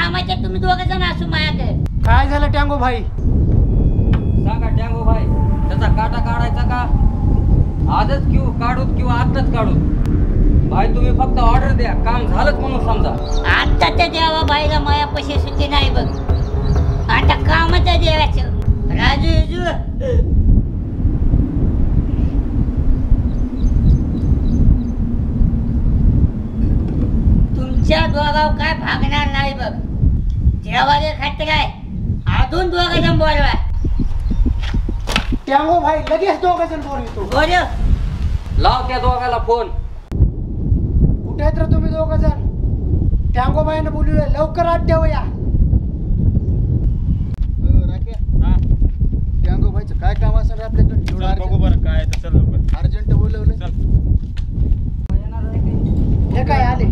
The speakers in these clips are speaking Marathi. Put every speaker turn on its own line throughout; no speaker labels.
कामाच्या तुम्ही दोघं जण असू माझ्याकडे.
काय झालं टँगो भाई?
सांगा टँगो भाई, त्याचा काटा काढायचा का आजच काढूत किंवा आत्ताच काढूत? भाई तुम्ही फक्त ऑर्डर द्या, काम झालंच म्हणून समजा.
आता त्या देवा बाईला माया पैसे सुट्टी नाही बघ. आता कामाच्या देवाचं राजू तुमच्या दोघाव काय भागणार नाही बघ. देवाले खातर आहे. अजून दोघं जण बोलवा.
टँगो भाई लगेच दोघं जण बोलवतो.
बोल.
लाव त्या दोघाला फोन.
कुठे आहेत रे तुम्ही दोघं जण? टँगो भाईनं बोलवलं, लवकर आत ठेव या.
टँगो भाईचं काय काम असेल रे आपल्याकडे?
बघू बरं काय तर चल लवकर.
अर्जंट बोलवलं.
चल.
हे काय आले?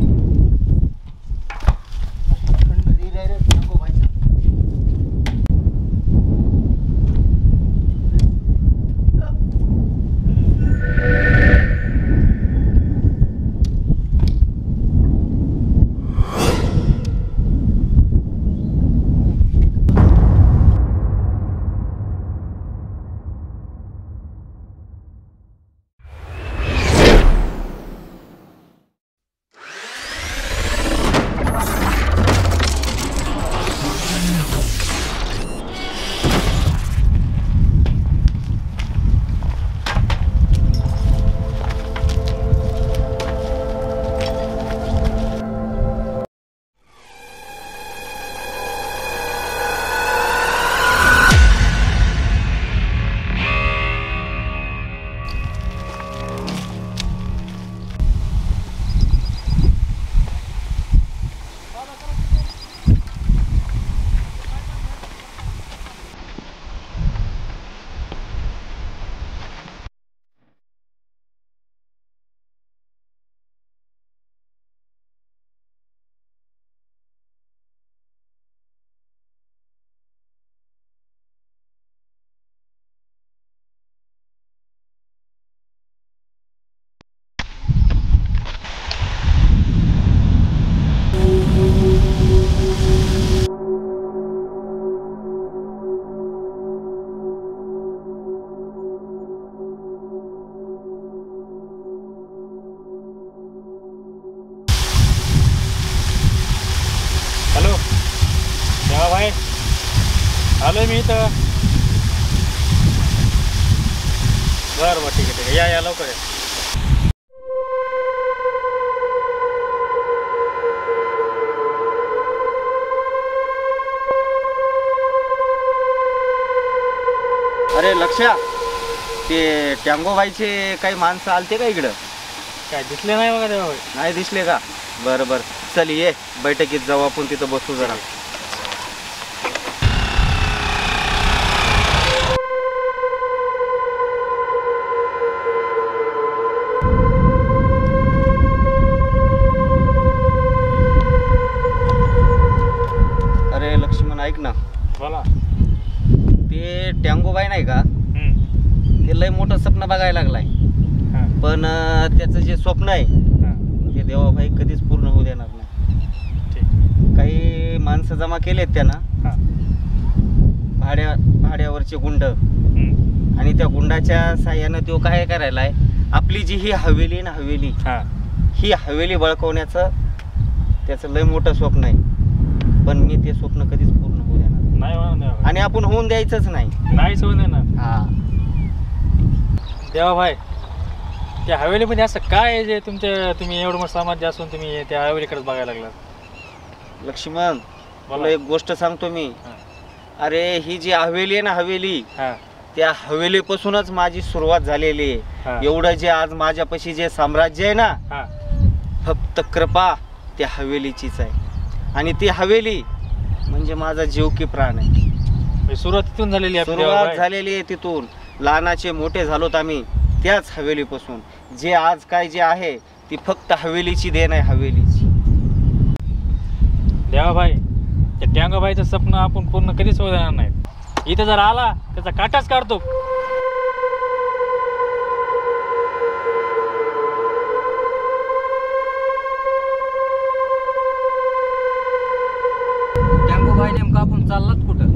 टँगो भाईचं
हॅलो देवा भाई, आलोय मी इथं. बरं बरं ठीक आहे ठीक आहे. या लवकर या.
अरे लक्ष्या, ते टँगो भाईचे काही माणसं आलते का इकडं?
काय दिसले नाही बघा देवा भाई.
नाही दिसले का? बरं बरं चल ये, बैठकीत जाऊ आपण, तिथं बसू जरा. अरे लक्ष्मण ऐक ना,
बोला.
ते टँगो बाई नाही का, ते लय मोठं स्वप्न बघायला लागलाय. पण त्याचं जे स्वप्न आहे ते देवाभाई कधीच पूर्ण होऊ देणार नाही. काही माणसं जमा केलेत त्यानं, भाड्यावरचे गुंड, आणि त्या गुंडाच्या साह्यानं तो काय करायला आहे, आपली जी ही हवेली ना हवेली, ही हवेली बळकवण्याचं त्याचं लय मोठं स्वप्न आहे. पण मी ते स्वप्न कधीच पूर्ण होऊ देणार नाही, आणि आपण होऊन द्यायचंच नाही.
नाहीच होऊन देणार.
हा
देवा भाई, त्या हवेलीमध्ये असं काय आहे जे तुम्ही एवढं मोठं साम्राज्य असून तुम्ही त्या हवेलीकडे बघायला लागलात?
लक्ष्मण, मला एक गोष्ट सांगतो मी. अरे ही जी हवेली आहे ना हवेली, त्या हवेलीपासूनच माझी सुरुवात झालेली आहे. एवढं जे आज माझ्यापाशी जे साम्राज्य आहे ना, फक्त कृपा त्या हवेलीचीच आहे. आणि ती हवेली म्हणजे माझा जीव की प्राण आहे.
सुरुवात तिथून झालेली आहे.
सुरुवात झालेली आहे तिथून. लहानाचे मोठे झालोत आम्ही त्याच हवेलीपासून. जे आज काय जे आहे ती फक्त हवेलीची देण आहे, हवेलीची.
देवाभाई, त्या टँगोबाईचं स्वप्न आपण पूर्ण कधीच होऊ देणार नाही. इथं जर आला त्याचा काटाच काढतो.
भाई नेमकं आपण चाललात कुठं?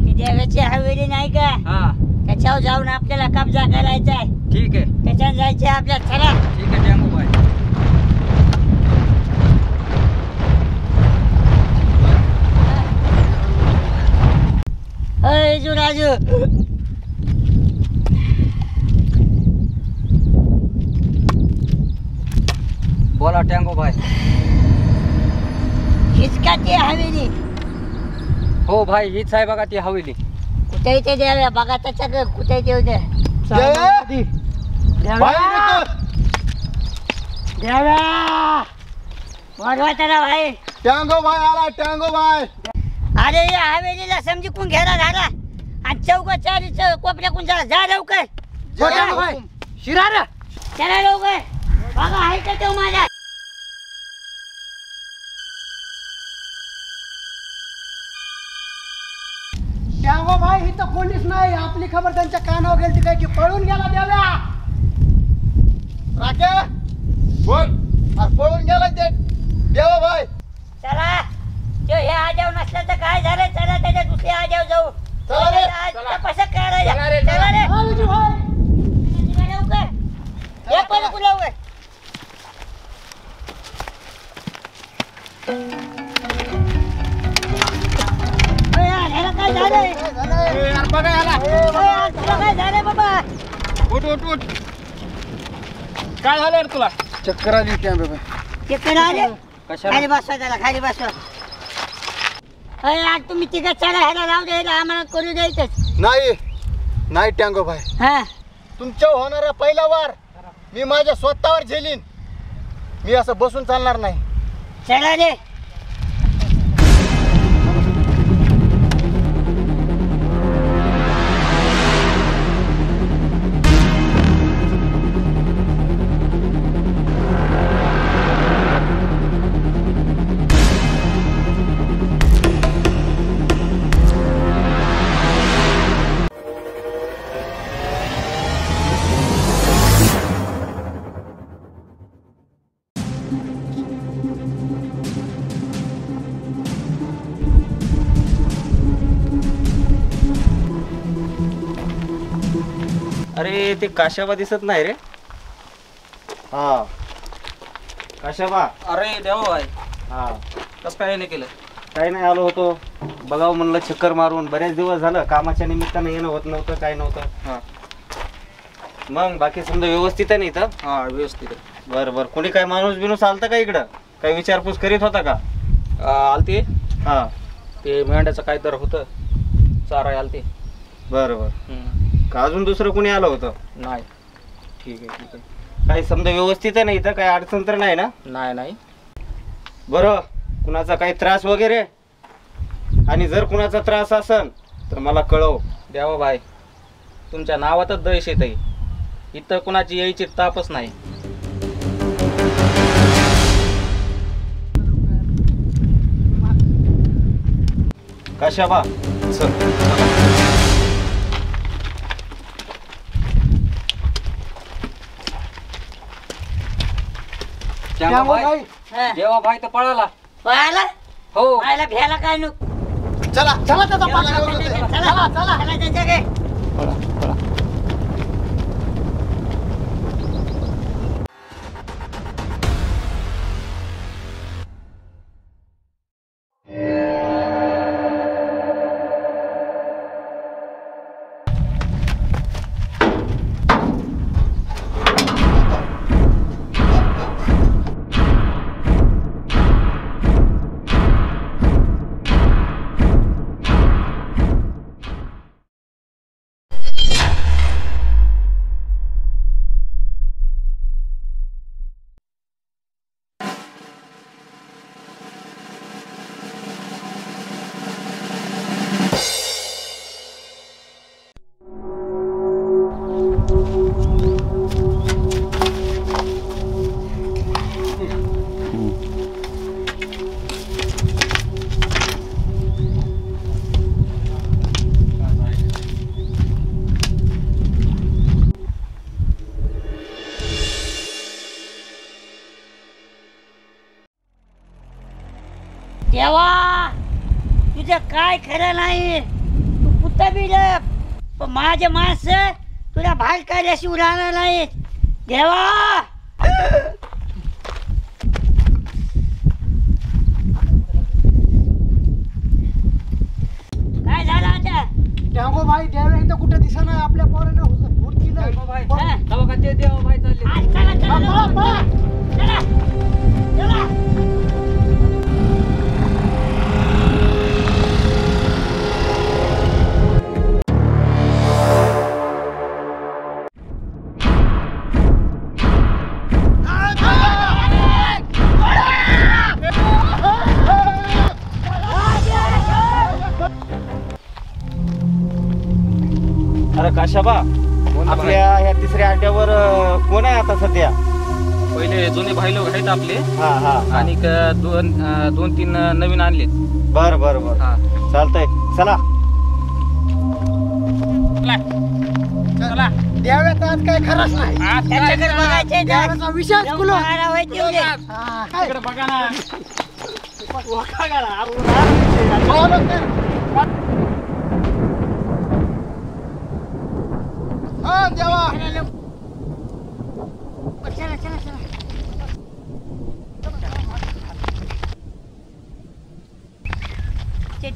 ती देवाची हवेली नाही का,
हा
त्याच्यावर जाऊन आपल्याला कब्जा करायचा आहे.
ठीक आहे,
त्याच्यात जायचे आपल्या. चला.
ठीक आहे टँगो भाई.
अय जुराजू,
बोला टँगो भाई.
हीच का ती हवेली?
हो भाई, हीच आहे बघा ती हवेली.
कुठे ते द्याव्या बघा त्याच्याकडे, कुठे देऊ द्या. द्याव्या वाढवा त्याला भाई.
टँगो भाई आला, टँगो भाई.
अरे या हवेलीला समजून घ्यायला झाला आणि चौकाचारीच कोपऱ्याकून जा. जा लवकर.
शिरार
चला लवकर. बघा आहे का तो माझा?
टँगो भाई ही तर कोणीच नाही. आपली खबर त्यांच्या कानावर गेली काय की पळून गेला द्याव्या.
राखे बोल. अरे पळून गेला ते देवा भाई.
चला. तो हे आजाव नसला तर काय झालं? चला त्याच्या दुसऱ्या आजाव जाऊ.
चला रे.
कसं करायचं?
चला रे,
चला रे.
हा, विजू भाई.
निघा लवकर. ये पण लवकर. अरे यार, ह्याला काय झालंय?
बघा याला.
अरे यार, तुला काय झालंय बाबा?
उठ उठ उठ.
काय झालं रे तुला?
चक्कर आली टँगो भाई.
तिकडे आले. खाली बसवा त्याला, खाली बसवा. अरे यार, तुम्ही तिघं चला. ह्याला लावू द्यायला आम्हाला करू द्यायचंच.
नाही नाही टँगो भाई,
हा.
तुमच्या होणारा पहिला वार मी माझ्या स्वतःवर झेलीन. मी असं बसून चालणार नाही.
चला रे.
अरे ते काशाबा दिसत नाही रे. हा काशाबा.
अरे देवा भाई,
हा
कसं काय नाही केलं?
काही नाही, आलो होतो बघावं म्हणलं चक्कर मारून. बरेच दिवस झालं कामाच्या निमित्तानं येणं होत नव्हतं, काय नव्हतं.
हां
मग बाकी समजा व्यवस्थित आहे ना इथं?
हां व्यवस्थित आहे.
बरं बरं. कोणी काय माणूस बिनूस आलता का इकडं? काही विचारपूस करीत होता का?
आलते
हा
ते मेंढ्याचं काय तर होतं, चारा आलते.
बरं बरं. का अजून दुसरं कोणी आलं होतं?
नाही
ठीक आहे ठीक आहे. काही समजा व्यवस्थित आहे ना इथं? काही अडचण तर नाही ना?
नाही नाही.
बरं. कुणाचा काही त्रास वगैरे? आणि जर कुणाचा त्रास असेल तर मला कळव.
देवा भाई, तुमच्या नावातच दहशत आहे. इथं कुणाची यायची तापच नाही.
काशाबा चल.
देवा भाई,
हा.
देवा भाई तर पळाला.
पळाला?
हो.
पळायला भ्याला काय नको.
चला चला त्याचा पाला
चला
घेऊन येते.
चला चला त्याच्याकडे. देवा तुझं काय खरं नाही. तू कुठं बी लप, पण माझे माणसं तुला बाहेर काढल्याशिवाय राहणार नाहीत. देवा काय झालं आता?
टँगो भाई द्यावे इथं कुठे दिसना आपल्या पोरानं हुट केलं.
हा?
चालले
आज चला चला लवकर. चला चला.
अरे काशाबा, आपल्या ह्या तिसऱ्या अड्ड्यावर कोण आहे आता सध्या?
पहिले जुने भाई लोक आहेत आपले
हा हा
आणि दोन तीन नवीन आणले.
बर बर बर
हा
चालतंय, चला.
चला
द्याव्याचा आज काय खरंच नाही.
त्याच्याकडे बघायचे
द्याव्याचा विषयच खुलो.
तिकडे बघा ना.
देवा
चला चला चला. ते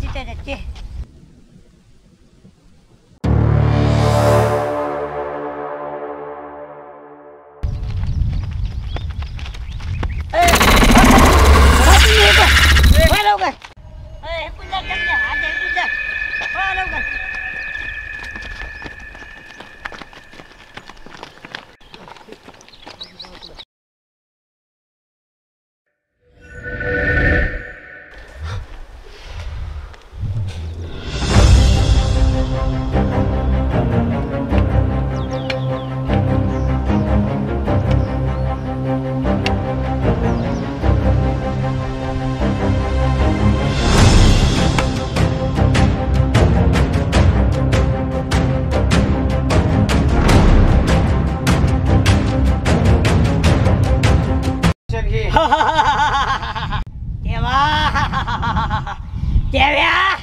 देव्या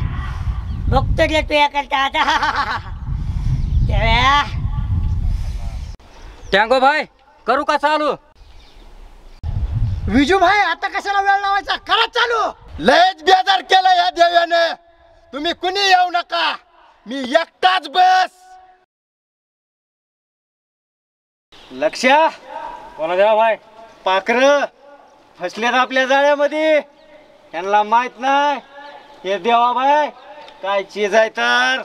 बघतो रे तू याकरता आता. देव्या
टँगो भाई करू का चालू?
विजू भाई आता कशाला वेळ लावायचा, करा चालू.
लयच बेजार केलं या देव्याने. तुम्ही कुणी येऊ नका, मी एकटाच बस.
लक्ष्या,
बोला देवा भाई.
पाखरं फसलेत आपल्या जाळ्यामध्ये. यांना माहित नाही हे देवाबाई काय चीज आहे तर.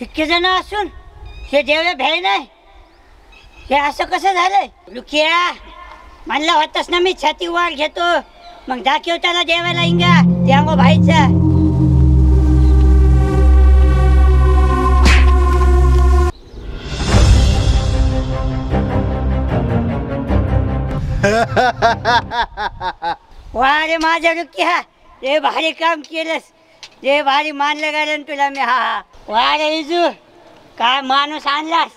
इतके जण असून हे देव्या भ्याय नाही. हे असं कसं झालंय? लुकिया म्हणलं होतस ना मी छाती वर घेतो, मग दाखव त्याला देवाला इंगा त्यागो भाईचा. वा रे माझ्या लुकिया, रे भारी काम केलंस, रे भारी मानलं गेलं तुला मी. हा वा रे इजू, काय माणूस आणलास,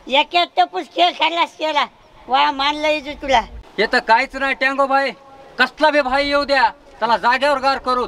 एक टपूस खेळ खेळलास केला. वा मानलं इजू तुला.
हे तर काहीच नाही टँगो भाई. कसला बी भाई येऊ द्या, त्याला जागेवर गार करू.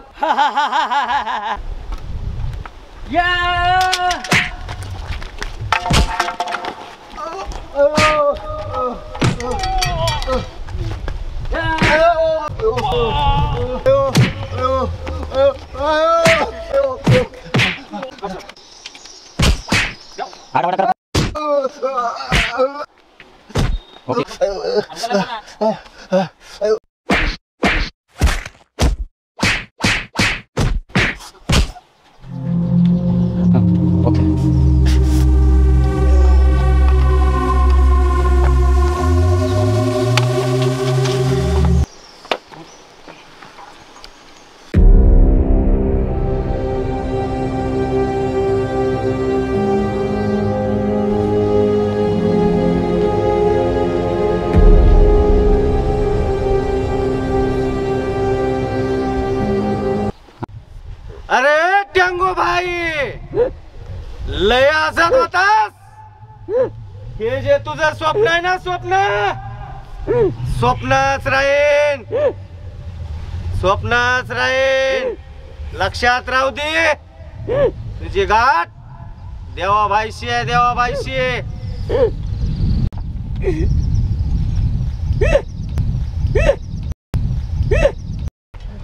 अरे टँगो भाई, लय आजाद होतास. हे जे तुझं स्वप्न आहे ना, स्वप्न स्वप्नच राहीन, स्वप्नच राहीन. लक्षात राहू दे, तुझी गाठ देवाबाईशी आहे, देवाबाईशी आहे.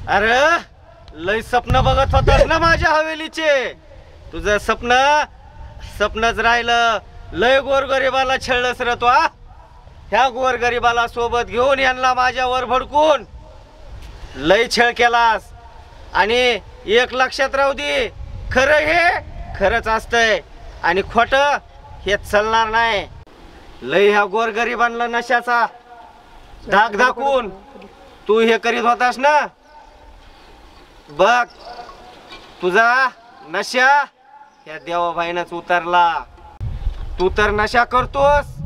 अरे लय स्वप्न बघत होतास ना माझ्या हवेलीचे. तुझं स्वप्नच राहिलं. लय गोरगरिबाला छळलंस रे तू. ह्या गोरगरिबाला सोबत घेऊन यांना माझ्यावर भडकून लय छळ केलास. आणि एक लक्षात राहू दे, खरं हे खरंच असतंय आणि खोटं हे चालणार नाही. लय ह्या गोरगरिबांना नशाचा धाक दाखवून तू हे करीत होतास ना. बघ तुझा नशा या देवाबाईनच उतरला. तू तर नशा करतोस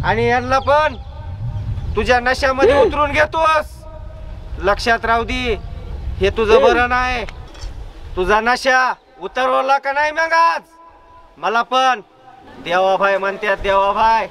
आणि यांना पण तुझ्या नशामध्ये उतरून घेतोस. लक्षात राहू दे, हे तुझं बरं नाही. तुझा नशा उतरवला का नाही मग आज मला पण देवाबाई म्हणतात, देवाबाई.